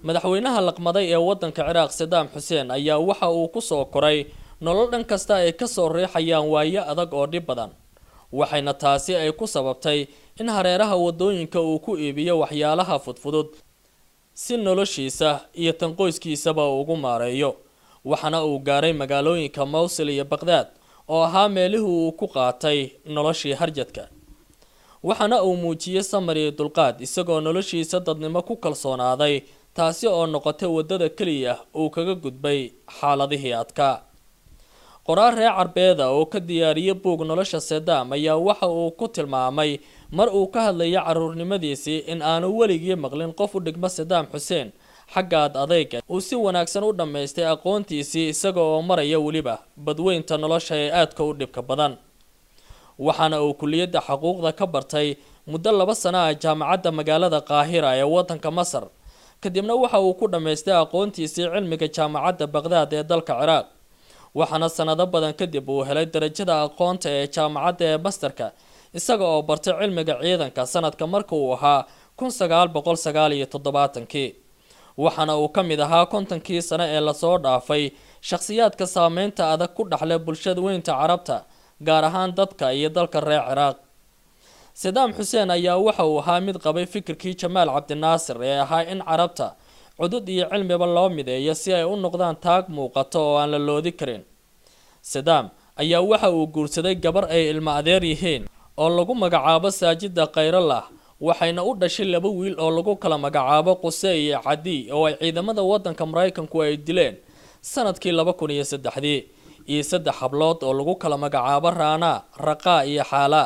madaxweynaha laqmaday ee wadanka Ciraaq Saddam Hussein ayaa waxa uu ku soo koray nolol dhan kasta ay ka soo riixayaan waayo adag oo dhib badan waxayna taasi ay ku sababtay in hareeraha wadooyinka uu ku iibiyo waxyaalaha fudfudud si noloshiisa iyo tan qoyskiisaba ugu maareeyo waxana uu gaaray magaalooyinka Mosul iyo Baghdad oo ahaa meelihii uu ku qaatay noloshii harjadka waxana uu muujiyay samir iyo dulqaad isagoo noloshiisa dadnimo ku kalsoonaaday taasi oo noqotay wadada kaliya uu kaga gudbay xaaladihii adkaa qoraal reer Carbeeda oo ka diyaariyay buug nolosha Saddam ayaa waxa uu ku tilmaamay mar uu ka hadlayay caruurnimadiisii in aanu weligii maqlin qof u dhigma Saddam Hussein xaggaad adayga uu si wanaagsan u dhameystay aqoontiisii isagoo oo maraya waliba badweynta nolosha ee aadka u dhibka badan waxana uu kulliyadda xuquuqda ka bartay muddo 2 sano ah jaamacadda magaalada Qaahira ee wadanka Masar kadibna waxa uu ku dhameystay aqoontiisii cilmiga jaamacadda Baghdad ee dalka Ciraaq waxana sanado badan kadib uu helay darajada aqoonta ee jaamacadda ee masterka isaga oo bartay cilmiga ciidanka sanadka markii uu ahaa 1979 waxana uu kamid ahaa 50kii sano ee la soo dhaafay shakhsiyaadka saameynta adag ku dhaxlay bulshada weynta Carabta gaar ahaan dadka iyo dalka reer Ciraaq Saddam Hussein ayaa waxa uu ahaa mid qabay fikirkii Jamal Abdel Nasser ee ahaa in Carabta cudud iyo cilmiba loo mideeyo si ay u noqdaan taag muuqato oo aan la loodi karin Saddam ayaa waxa uu guursaday gabar ay ilma adeer yihiin oo lagu magacaabo Saajida Khayrallah waxayna u dhashay 2 wiil oo lagu kala magacaabo Qusay iyo Cadi oo ay ciidamada wadanka Mareykanku ay dileen sanadkii 2003 iyo 3 hablood oo lagu kala magacaabo Rana, Raqa iyo Xala